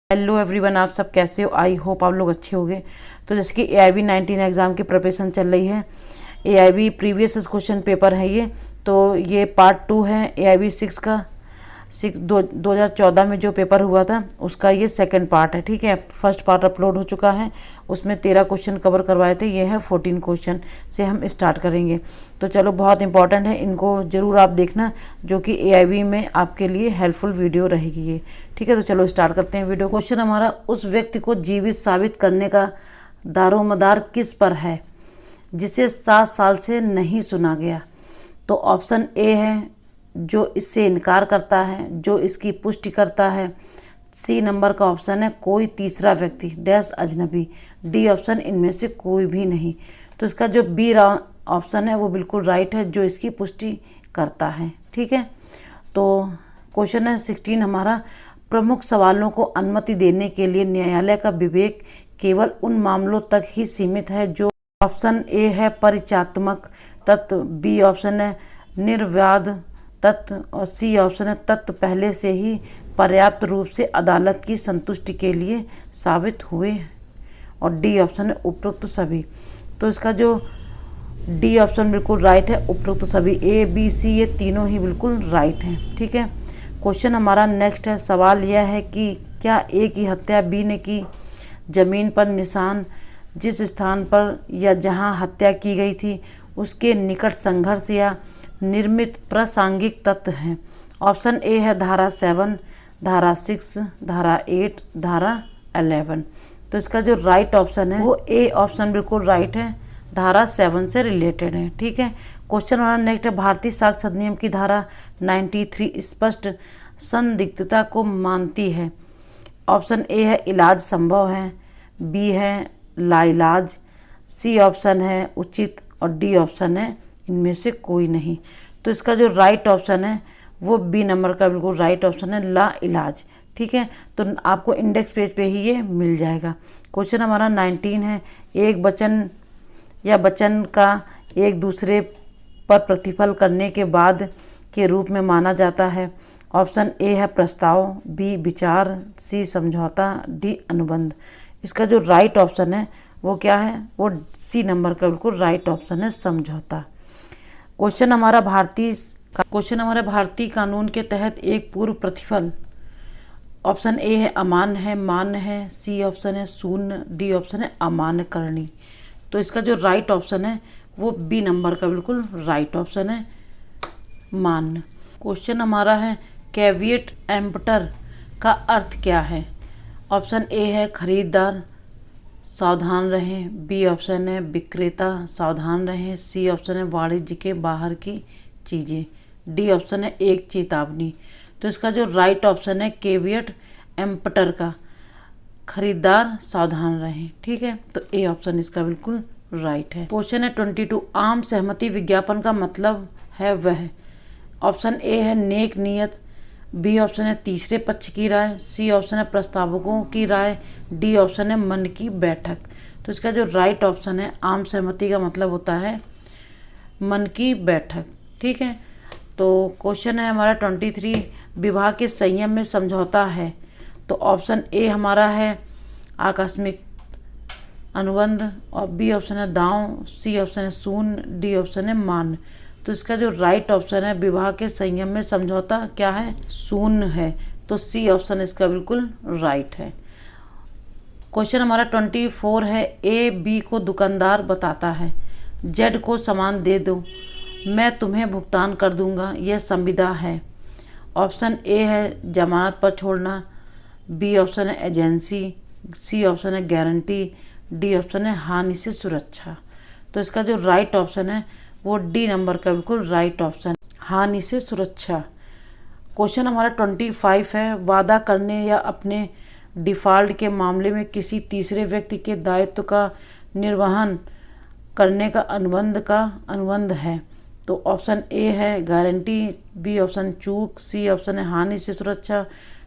Hello everyone, आप सब कैसे हो? आई होप आप लोग अच्छे होंगे। तो जैसे कि AIB 19 एग्ज़ाम की प्रिपरेशन चल रही है। AIB प्रीवियस क्वेश्चन पेपर है ये, तो ये पार्ट 2 है AIB 6 का। 2014 में जो पेपर हुआ था उसका ये सेकंड पार्ट है। ठीक है, फर्स्ट पार्ट अपलोड हो चुका है, उसमें 13 क्वेश्चन कवर करवाए थे। ये है 14 क्वेश्चन से हम स्टार्ट करेंगे। तो चलो, बहुत इंपॉर्टेंट है, इनको ज़रूर आप देखना, जो कि AIB में आपके लिए हेल्पफुल वीडियो रहेगी ये। ठीक है, तो चलो स्टार्ट करते हैं वीडियो। क्वेश्चन हमारा, उस व्यक्ति को जीवित साबित करने का दारोमदार किस पर है जिसे 7 साल से नहीं सुना गया? तो ऑप्शन ए है जो इससे इनकार करता है, जो इसकी पुष्टि करता है। सी नंबर का ऑप्शन है कोई तीसरा व्यक्ति डैश अजनबी। डी ऑप्शन इनमें से कोई भी नहीं। तो इसका जो बी ऑप्शन है वो बिल्कुल राइट है, जो इसकी पुष्टि करता है। ठीक है, तो क्वेश्चन है 16 हमारा, प्रमुख सवालों को अनुमति देने के लिए न्यायालय का विवेक केवल उन मामलों तक ही सीमित है जो ऑप्शन ए है परिचयात्मक तत्व, बी ऑप्शन है निर्वाद तत्व और सी ऑप्शन है तत्व पहले से ही पर्याप्त रूप से अदालत की संतुष्टि के लिए साबित हुए और डी ऑप्शन है उपरोक्त सभी। तो इसका जो डी ऑप्शन बिल्कुल राइट है, उपरोक्त सभी। ए बी सी ये तीनों ही बिल्कुल राइट हैं। ठीक है, क्वेश्चन हमारा नेक्स्ट है। सवाल यह है कि क्या ए की हत्या बी ने की? जमीन पर निशान जिस स्थान पर या जहां हत्या की गई थी उसके निकट संघर्ष या निर्मित प्रासंगिक तत्व हैं। ऑप्शन ए है धारा 7, धारा 6, धारा 8, धारा 11। तो इसका जो राइट ऑप्शन है वो ए ऑप्शन बिल्कुल राइट है, धारा 7 से रिलेटेड है। ठीक है, क्वेश्चन हमारा नेक्स्ट है। भारतीय साक्ष्य अधिनियम की धारा 93 स्पष्ट संदिग्धता को मानती है। ऑप्शन ए है इलाज संभव है, बी है लाइलाज, सी ऑप्शन है उचित और डी ऑप्शन है इनमें से कोई नहीं। तो इसका जो राइट ऑप्शन है वो बी नंबर का बिल्कुल राइट ऑप्शन है, ला इलाज। ठीक है, तो आपको इंडेक्स पेज पे ही ये मिल जाएगा। क्वेश्चन हमारा 19 है। एक वचन या वचन का एक दूसरे पर प्रतिफल करने के बाद के रूप में माना जाता है। ऑप्शन ए है प्रस्ताव, बी विचार, सी समझौता, डी अनुबंध। इसका जो राइट ऑप्शन है वो क्या है? वो सी नंबर का बिल्कुल राइट ऑप्शन है, समझौता। क्वेश्चन हमारा भारतीय कानून के तहत एक पूर्व प्रतिफल। ऑप्शन ए है अमान्य है, मान्य है, सी ऑप्शन है शून्य, डी ऑप्शन है अमान्य करणी। तो इसका जो राइट ऑप्शन है वो बी नंबर का बिल्कुल राइट ऑप्शन है, मान्य। क्वेश्चन हमारा है कैविएट एम्पटर का अर्थ क्या है? ऑप्शन ए है खरीदार सावधान रहें, बी ऑप्शन है विक्रेता सावधान रहें, सी ऑप्शन है वाणिज्य के बाहर की चीज़ें, डी ऑप्शन है एक चेतावनी। तो इसका जो राइट ऑप्शन है कैविएट एम्पटर का खरीदार सावधान रहें। ठीक है, तो ए ऑप्शन इसका बिल्कुल राइट है। क्वेश्चन है 22, आम सहमति विज्ञापन का मतलब है वह। ऑप्शन ए है नेक नियत, बी ऑप्शन है तीसरे पक्ष की राय, सी ऑप्शन है प्रस्तावकों की राय, डी ऑप्शन है मन की बैठक। तो इसका जो राइट ऑप्शन है आम सहमति का मतलब होता है मन की बैठक। ठीक है, तो क्वेश्चन है हमारा 23, विवाह के संयम में समझौता है। तो ऑप्शन ए हमारा है आकस्मिक अनुबंध और बी ऑप्शन है दांव, सी ऑप्शन है शून्य, डी ऑप्शन है मान। तो इसका जो राइट ऑप्शन है विवाह के संयम में समझौता क्या है? शून्य है। तो सी ऑप्शन इसका बिल्कुल राइट है। क्वेश्चन हमारा 24 है। ए बी को दुकानदार बताता है जेड को सामान दे दो, मैं तुम्हें भुगतान कर दूंगा, यह संविदा है। ऑप्शन ए है जमानत पर छोड़ना, बी ऑप्शन है एजेंसी, सी ऑप्शन है गारंटी, डी ऑप्शन है हानि से सुरक्षा। तो इसका जो राइट ऑप्शन है वो डी नंबर का बिल्कुल राइट ऑप्शन, हानि से सुरक्षा। क्वेश्चन हमारा 25 है। वादा करने या अपने डिफ़ॉल्ट के मामले में किसी तीसरे व्यक्ति के दायित्व का निर्वहन करने का अनुबंध है। तो ऑप्शन ए है गारंटी, बी ऑप्शन चूक, सी ऑप्शन है हानि से सुरक्षा,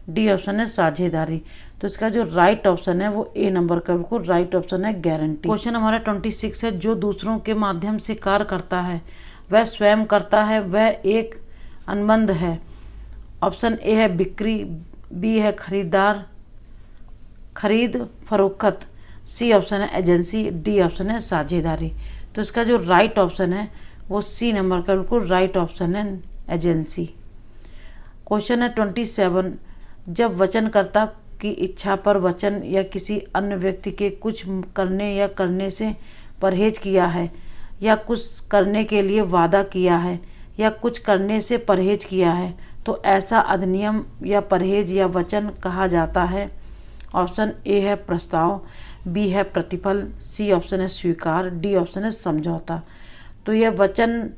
डी ऑप्शन है साझेदारी। तो इसका जो राइट ऑप्शन है वो ए नंबर का बिल्कुल राइट ऑप्शन है, गारंटी। क्वेश्चन हमारा 26 है। जो दूसरों के माध्यम से कार्य करता है वह स्वयं करता है, वह एक अनुबंध है। ऑप्शन ए है बिक्री, बी है खरीदार खरीद फरोख्त, सी ऑप्शन है एजेंसी, डी ऑप्शन है साझेदारी। तो इसका जो राइट ऑप्शन है वो सी नंबर का बिल्कुल राइट ऑप्शन है एजेंसी। क्वेश्चन है 27, जब वचनकर्ता की इच्छा पर वचन या किसी अन्य व्यक्ति के कुछ करने या करने से परहेज किया है या कुछ करने के लिए वादा किया है या कुछ करने से परहेज किया है तो ऐसा अधिनियम या परहेज या वचन कहा जाता है। ऑप्शन ए है प्रस्ताव, बी है प्रतिफल, सी ऑप्शन है स्वीकार, डी ऑप्शन है समझौता। तो यह वचन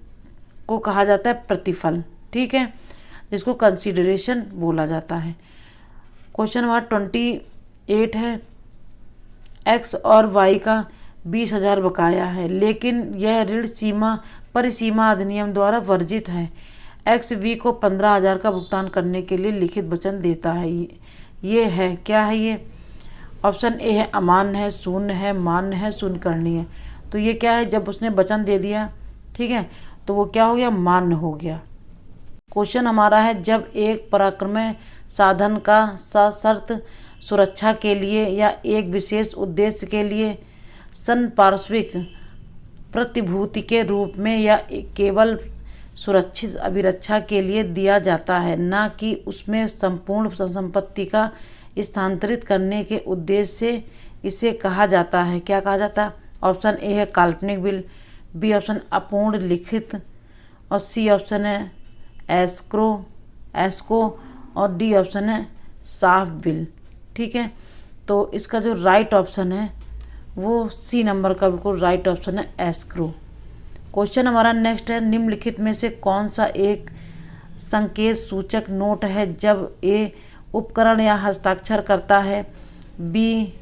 को कहा जाता है प्रतिफल, ठीक है, जिसको कंसीडरेशन बोला जाता है। क्वेश्चन नंबर 28 है, एक्स और वाई का 20,000 बकाया है लेकिन यह ऋण सीमा परिसीमा अधिनियम द्वारा वर्जित है। एक्स वी को 15,000 का भुगतान करने के लिए लिखित वचन देता है। ये है क्या है ये? ऑप्शन ए है अमान्य है, शून्य है, मान्य है, शून्य करनी है। तो ये क्या है, जब उसने वचन दे दिया, ठीक है, तो वो क्या हो गया, मान्य हो गया। क्वेश्चन हमारा है, जब एक पराक्रमय साधन का सशर्त सुरक्षा के लिए या एक विशेष उद्देश्य के लिए संपार्श्विक प्रतिभूति के रूप में या केवल सुरक्षित अभिरक्षा के लिए दिया जाता है, ना कि उसमें संपूर्ण संपत्ति का स्थानांतरित करने के उद्देश्य से, इसे कहा जाता है, क्या कहा जाता है? ऑप्शन ए है काल्पनिक बिल, बी ऑप्शन अपूर्ण लिखित और सी ऑप्शन है एस्को और डी ऑप्शन है साफ बिल, ठीक है। तो इसका जो राइट ऑप्शन है वो सी नंबर का बिल्कुल राइट ऑप्शन है एस्क्रो। क्वेश्चन हमारा नेक्स्ट है, निम्नलिखित में से कौन सा एक संकेत सूचक नोट है जब ए उपकरण या हस्ताक्षर करता है, बी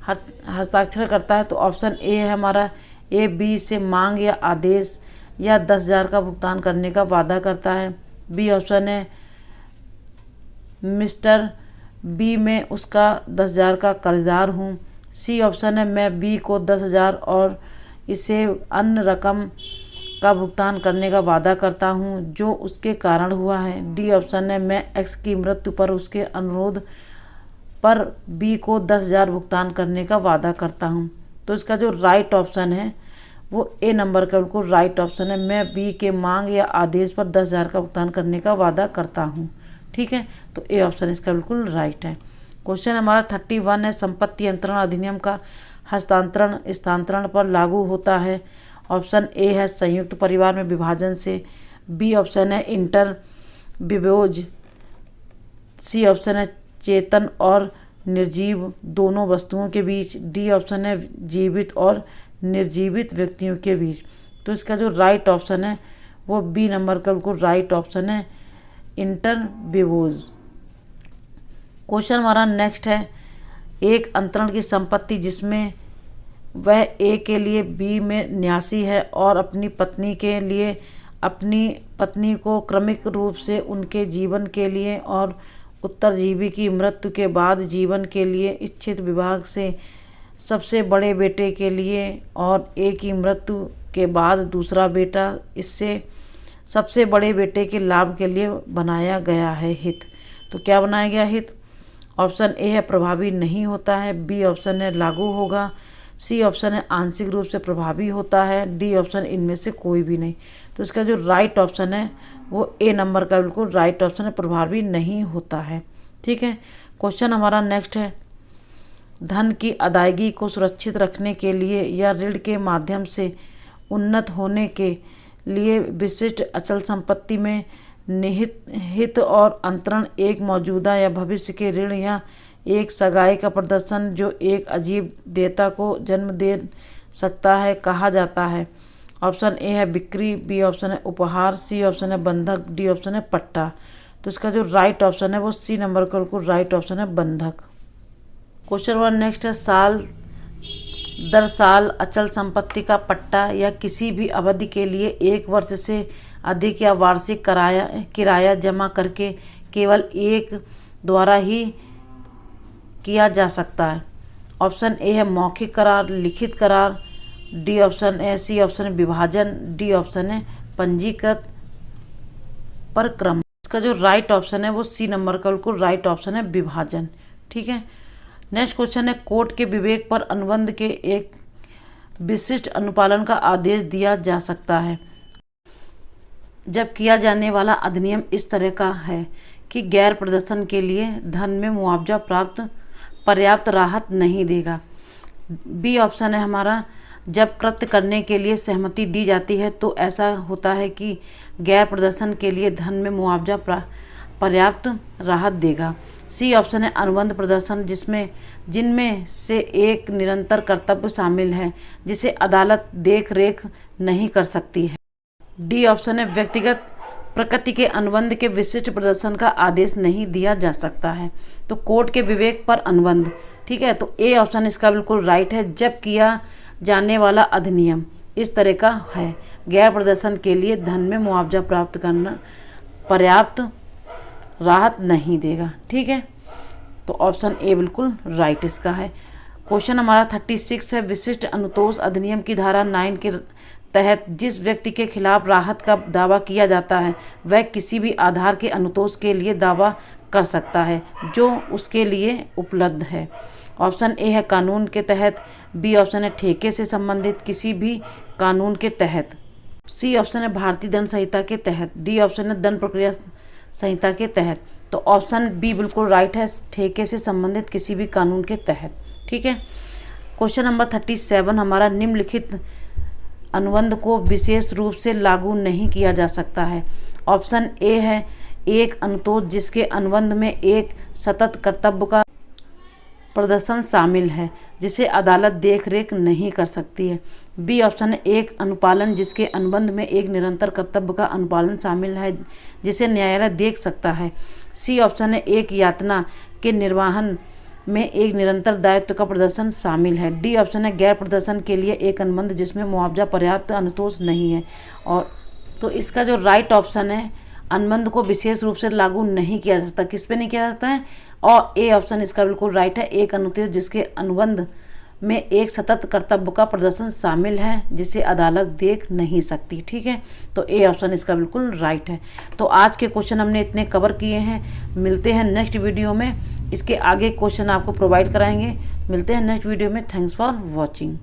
हस्ताक्षर करता है? तो ऑप्शन ए है हमारा, ए बी से मांग या आदेश या 10,000 का भुगतान करने का वादा करता है, बी ऑप्शन है मिस्टर बी में उसका 10,000 का कर्जदार हूँ, सी ऑप्शन है मैं बी को 10,000 और इसे अन्य रकम का भुगतान करने का वादा करता हूँ जो उसके कारण हुआ है, डी ऑप्शन है मैं एक्स की मृत्यु पर उसके अनुरोध पर बी को 10,000 भुगतान करने का वादा करता हूँ। तो इसका जो राइट ऑप्शन है वो ए नंबर का बिल्कुल राइट ऑप्शन है, मैं बी के मांग या आदेश पर 10,000 का भुगतान करने का वादा करता हूँ, ठीक है। तो ए ऑप्शन इसका बिल्कुल राइट है। क्वेश्चन हमारा 31 है, संपत्ति अंतरण अधिनियम का हस्तांतरण स्थानांतरण पर लागू होता है। ऑप्शन ए है संयुक्त परिवार में विभाजन से, बी ऑप्शन है इंटर विभोज, सी ऑप्शन है चेतन और निर्जीव दोनों वस्तुओं के बीच, डी ऑप्शन है जीवित और निर्जीवित व्यक्तियों के बीच। तो इसका जो राइट ऑप्शन है वो बी नंबर का बिल्कुल राइट ऑप्शन है इंटर विभोज। क्वेश्चन हमारा नेक्स्ट है, एक अंतरण की संपत्ति जिसमें वह ए के लिए बी में न्यासी है और अपनी पत्नी के लिए अपनी पत्नी को क्रमिक रूप से उनके जीवन के लिए और उत्तरजीवी की मृत्यु के बाद जीवन के लिए इच्छित विभाग से सबसे बड़े बेटे के लिए और ए की मृत्यु के बाद दूसरा बेटा इससे सबसे बड़े बेटे के लाभ के लिए बनाया गया है हित। तो क्या बनाया गया हित? ऑप्शन ए है प्रभावी नहीं होता है, बी ऑप्शन है लागू होगा, सी ऑप्शन है आंशिक रूप से प्रभावी होता है, डी ऑप्शन इनमें से कोई भी नहीं। तो इसका जो राइट ऑप्शन है वो ए नंबर का बिल्कुल राइट ऑप्शन है, प्रभावी नहीं होता है, ठीक है। क्वेश्चन हमारा नेक्स्ट है, धन की अदायगी को सुरक्षित रखने के लिए या ऋण के माध्यम से उन्नत होने के लिए विशिष्ट अचल संपत्ति में निहित हित और अंतरण एक मौजूदा या भविष्य के ऋण या एक सगाई का प्रदर्शन जो एक अजीब देयता को जन्म दे सकता है कहा जाता है। ऑप्शन ए है बिक्री, बी ऑप्शन है उपहार, सी ऑप्शन है बंधक, डी ऑप्शन है पट्टा। तो इसका जो राइट ऑप्शन है वो सी नंबर का बिल्कुल राइट ऑप्शन है बंधक। क्वेश्चन नंबर नेक्स्ट है, साल दर साल अचल संपत्ति का पट्टा या किसी भी अवधि के लिए 1 वर्ष से अधिक या वार्षिक किराया जमा करके केवल एक द्वारा ही किया जा सकता है। ऑप्शन ए है मौखिक करार, लिखित करार, डी ऑप्शन है सी ऑप्शन है विभाजन, डी ऑप्शन है पंजीकृत परक्रम। इसका जो राइट ऑप्शन है वो सी नंबर का बिल्कुल राइट ऑप्शन है विभाजन, ठीक है। नेक्स्ट क्वेश्चन है, कोर्ट के विवेक पर अनुबंध के एक विशिष्ट अनुपालन का आदेश दिया जा सकता है जब किया जाने वाला अधिनियम इस तरह का है कि गैर प्रदर्शन के लिए धन में मुआवजा पर्याप्त राहत नहीं देगा। बी ऑप्शन है हमारा, जब कृत्य करने के लिए सहमति दी जाती है तो ऐसा होता है कि गैर प्रदर्शन के लिए धन में मुआवजा पर्याप्त राहत देगा। सी ऑप्शन है, अनुबंध प्रदर्शन जिनमें से एक निरंतर कर्तव्य शामिल है जिसे अदालत देख रेख नहीं कर सकती है। डी ऑप्शन है, व्यक्तिगत प्रकृति के अनुबंध के विशिष्ट प्रदर्शन का आदेश नहीं दिया जा सकता है। तो कोर्ट के विवेक पर अनुबंध, ठीक है, तो ए ऑप्शन इसका बिल्कुल राइट है। जब किया जाने वाला अधिनियम इस तरह का है, गैर प्रदर्शन के लिए धन में मुआवजा प्राप्त करना पर्याप्त राहत नहीं देगा, ठीक है, तो ऑप्शन ए बिल्कुल राइट इसका है। क्वेश्चन हमारा 36 है, विशिष्ट अनुतोष अधिनियम की धारा 9 के तहत जिस व्यक्ति के खिलाफ राहत का दावा किया जाता है वह किसी भी आधार के अनुतोष के लिए दावा कर सकता है जो उसके लिए उपलब्ध है। ऑप्शन ए है कानून के तहत, बी ऑप्शन है ठेके से संबंधित किसी भी कानून के तहत, सी ऑप्शन है भारतीय दंड संहिता के तहत, डी ऑप्शन है दंड प्रक्रिया संहिता के तहत। तो ऑप्शन बी बिल्कुल राइट है, ठेके से संबंधित किसी भी कानून के तहत, ठीक है। क्वेश्चन नंबर 37 हमारा, निम्नलिखित अनुबंध को विशेष रूप से लागू नहीं किया जा सकता है। ऑप्शन ए है, एक अनुतोष जिसके अनुबंध में एक सतत कर्तव्य का प्रदर्शन शामिल है जिसे अदालत देख रेख नहीं कर सकती है। बी ऑप्शन है, एक अनुपालन जिसके अनुबंध में एक निरंतर कर्तव्य का अनुपालन शामिल है जिसे न्यायालय देख सकता है। सी ऑप्शन है, एक यातना के निर्वहन में एक निरंतर दायित्व का प्रदर्शन शामिल है। डी ऑप्शन है, गैर प्रदर्शन के लिए एक अनुबंध जिसमें मुआवजा पर्याप्त अनुतोष नहीं है। और तो इसका जो राइट ऑप्शन है, अनुबंध को विशेष रूप से लागू नहीं किया जा सकता, किस पे नहीं किया जा सकता है, और ए ऑप्शन इसका बिल्कुल राइट है, एक अनुतोष जिसके अनुबंध में एक सतत कर्तव्य का प्रदर्शन शामिल है जिसे अदालत देख नहीं सकती, ठीक है, तो ए ऑप्शन इसका बिल्कुल राइट है। तो आज के क्वेश्चन हमने इतने कवर किए हैं, मिलते हैं नेक्स्ट वीडियो में, इसके आगे क्वेश्चन आपको प्रोवाइड कराएंगे। मिलते हैं नेक्स्ट वीडियो में, थैंक्स फॉर वॉचिंग।